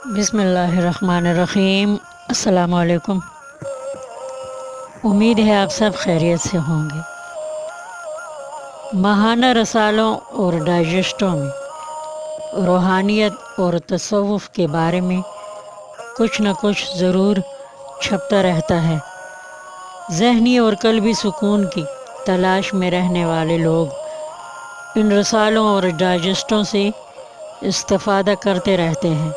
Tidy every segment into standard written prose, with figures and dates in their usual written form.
بسم اللہ الرحمن الرحیم۔ السلام علیکم۔ امید ہے آپ سب خیریت سے ہوں گے۔ ماہانہ رسالوں اور ڈائجسٹوں میں روحانیت اور تصوف کے بارے میں کچھ نہ کچھ ضرور چھپتا رہتا ہے۔ ذہنی اور قلبی سکون کی تلاش میں رہنے والے لوگ ان رسالوں اور ڈائجسٹوں سے استفادہ کرتے رہتے ہیں۔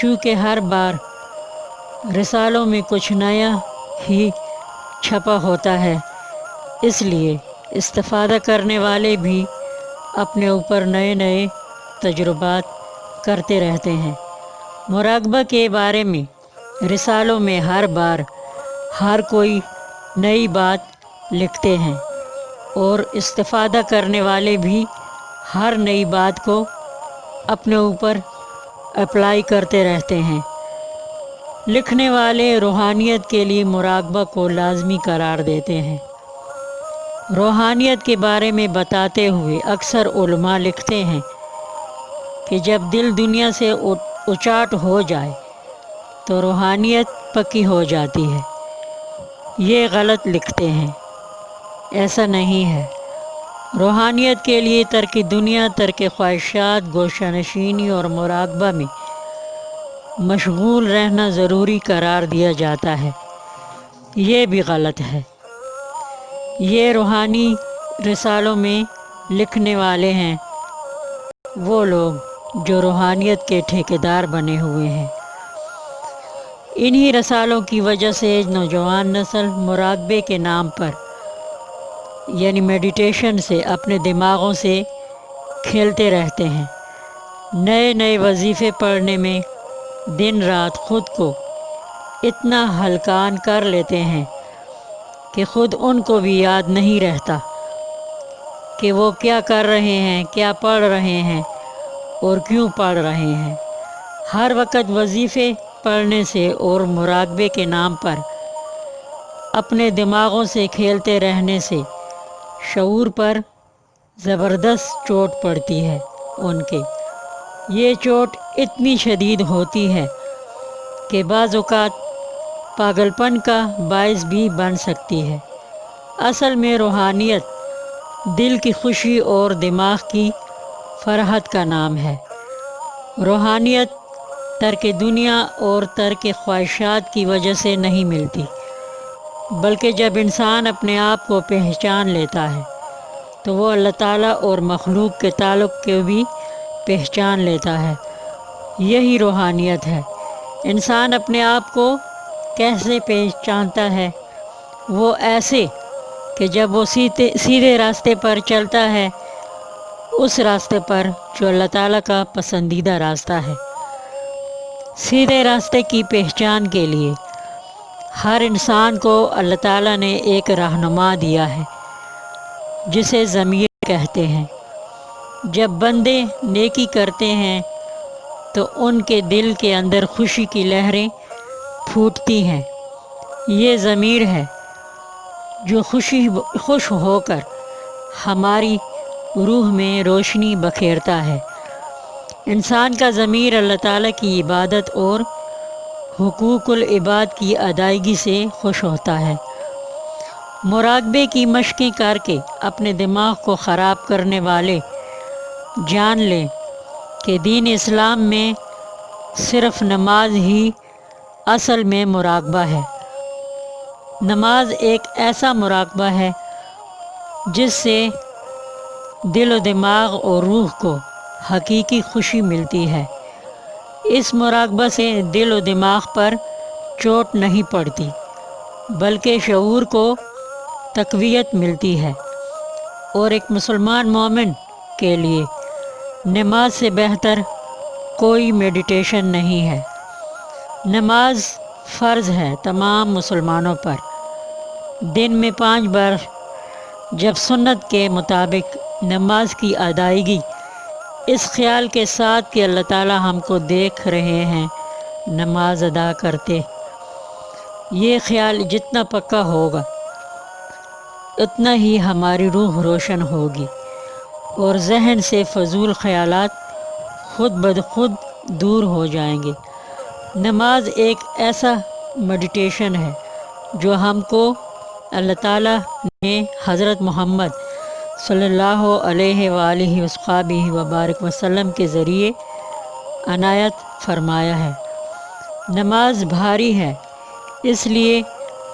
چونکہ ہر بار رسالوں میں کچھ نیا ہی چھپا ہوتا ہے، اس لیے استفادہ کرنے والے بھی اپنے اوپر نئے نئے تجربات کرتے رہتے ہیں۔ مراقبہ کے بارے میں رسالوں میں ہر بار ہر کوئی نئی بات لکھتے ہیں اور استفادہ کرنے والے بھی ہر نئی بات کو اپنے اوپر اپلائی کرتے رہتے ہیں۔ لکھنے والے روحانیت کے لیے مراقبہ کو لازمی قرار دیتے ہیں۔ روحانیت کے بارے میں بتاتے ہوئے اکثر علماء لکھتے ہیں کہ جب دل دنیا سے اچاٹ ہو جائے تو روحانیت پکی ہو جاتی ہے۔ یہ غلط لکھتے ہیں، ایسا نہیں ہے۔ روحانیت کے لیے ترک دنیا، ترک خواہشات، گوشہ نشینی اور مراقبہ میں مشغول رہنا ضروری قرار دیا جاتا ہے۔ یہ بھی غلط ہے۔ یہ روحانی رسالوں میں لکھنے والے ہیں وہ لوگ جو روحانیت کے ٹھیکیدار بنے ہوئے ہیں۔ انہی رسالوں کی وجہ سے نوجوان نسل مراقبے کے نام پر یعنی میڈیٹیشن سے اپنے دماغوں سے کھیلتے رہتے ہیں۔ نئے نئے وظیفے پڑھنے میں دن رات خود کو اتنا ہلکان کر لیتے ہیں کہ خود ان کو بھی یاد نہیں رہتا کہ وہ کیا کر رہے ہیں، کیا پڑھ رہے ہیں اور کیوں پڑھ رہے ہیں۔ ہر وقت وظیفے پڑھنے سے اور مراقبے کے نام پر اپنے دماغوں سے کھیلتے رہنے سے شعور پر زبردست چوٹ پڑتی ہے ان کے۔ یہ چوٹ اتنی شدید ہوتی ہے کہ بعض اوقات پاگل پن کا باعث بھی بن سکتی ہے۔ اصل میں روحانیت دل کی خوشی اور دماغ کی فرحت کا نام ہے۔ روحانیت ترک دنیا اور ترک خواہشات کی وجہ سے نہیں ملتی، بلکہ جب انسان اپنے آپ کو پہچان لیتا ہے تو وہ اللہ تعالیٰ اور مخلوق کے تعلق کو بھی پہچان لیتا ہے۔ یہی روحانیت ہے۔ انسان اپنے آپ کو کیسے پہچانتا ہے؟ وہ ایسے کہ جب وہ سیدھے راستے پر چلتا ہے، اس راستے پر جو اللہ تعالیٰ کا پسندیدہ راستہ ہے۔ سیدھے راستے کی پہچان کے لیے ہر انسان کو اللہ تعالیٰ نے ایک رہنما دیا ہے جسے ضمیر کہتے ہیں۔ جب بندے نیکی کرتے ہیں تو ان کے دل کے اندر خوشی کی لہریں پھوٹتی ہیں۔ یہ ضمیر ہے جو خوش ہو کر ہماری روح میں روشنی بکھیرتا ہے۔ انسان کا ضمیر اللہ تعالیٰ کی عبادت اور حقوق العباد کی ادائیگی سے خوش ہوتا ہے۔ مراقبے کی مشقیں کر کے اپنے دماغ کو خراب کرنے والے جان لیں کہ دین اسلام میں صرف نماز ہی اصل میں مراقبہ ہے۔ نماز ایک ایسا مراقبہ ہے جس سے دل و دماغ اور روح کو حقیقی خوشی ملتی ہے۔ اس مراقبہ سے دل و دماغ پر چوٹ نہیں پڑتی، بلکہ شعور کو تقویت ملتی ہے۔ اور ایک مسلمان مومن کے لیے نماز سے بہتر کوئی میڈیٹیشن نہیں ہے۔ نماز فرض ہے تمام مسلمانوں پر، دن میں 5 بار، جب سنت کے مطابق نماز کی ادائیگی اس خیال کے ساتھ کہ اللہ تعالیٰ ہم کو دیکھ رہے ہیں نماز ادا کرتے۔ یہ خیال جتنا پکا ہوگا اتنا ہی ہماری روح روشن ہوگی اور ذہن سے فضول خیالات خود بخود دور ہو جائیں گے۔ نماز ایک ایسا میڈیٹیشن ہے جو ہم کو اللہ تعالیٰ نے حضرت محمد صلی اللہ علیہ وآلہ وصحبہ وبارک وسلم کے ذریعے عنایت فرمایا ہے۔ نماز بھاری ہے، اس لیے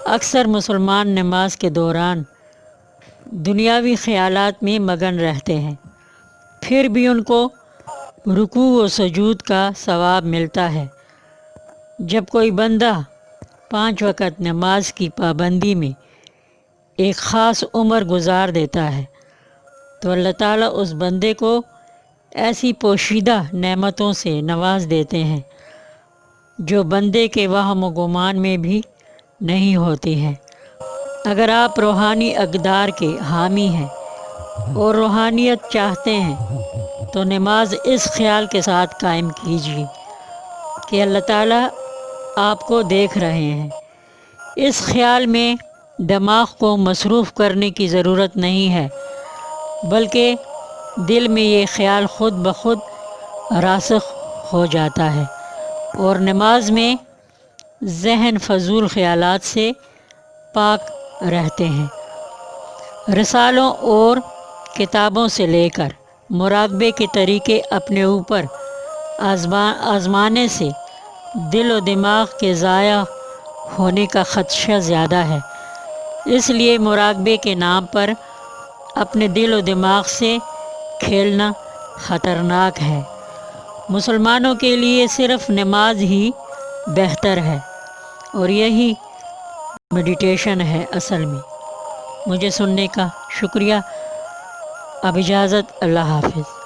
اکثر مسلمان نماز کے دوران دنیاوی خیالات میں مگن رہتے ہیں، پھر بھی ان کو رکوع و سجود کا ثواب ملتا ہے۔ جب کوئی بندہ 5 وقت نماز کی پابندی میں ایک خاص عمر گزار دیتا ہے تو اللہ تعالیٰ اس بندے کو ایسی پوشیدہ نعمتوں سے نواز دیتے ہیں جو بندے کے وہم و گمان میں بھی نہیں ہوتی ہیں۔ اگر آپ روحانی اقدار کے حامی ہیں اور روحانیت چاہتے ہیں تو نماز اس خیال کے ساتھ قائم کیجیے کہ اللہ تعالیٰ آپ کو دیکھ رہے ہیں۔ اس خیال میں دماغ کو مصروف کرنے کی ضرورت نہیں ہے، بلکہ دل میں یہ خیال خود بخود راسخ ہو جاتا ہے اور نماز میں ذہن فضول خیالات سے پاک رہتے ہیں۔ رسالوں اور کتابوں سے لے کر مراقبے کے طریقے اپنے اوپر آزمانے سے دل و دماغ کے ضائع ہونے کا خدشہ زیادہ ہے، اس لیے مراقبے کے نام پر اپنے دل و دماغ سے کھیلنا خطرناک ہے۔ مسلمانوں کے لیے صرف نماز ہی بہتر ہے اور یہی میڈیٹیشن ہے اصل میں۔ مجھے سننے کا شکریہ۔ اب اجازت، اللہ حافظ۔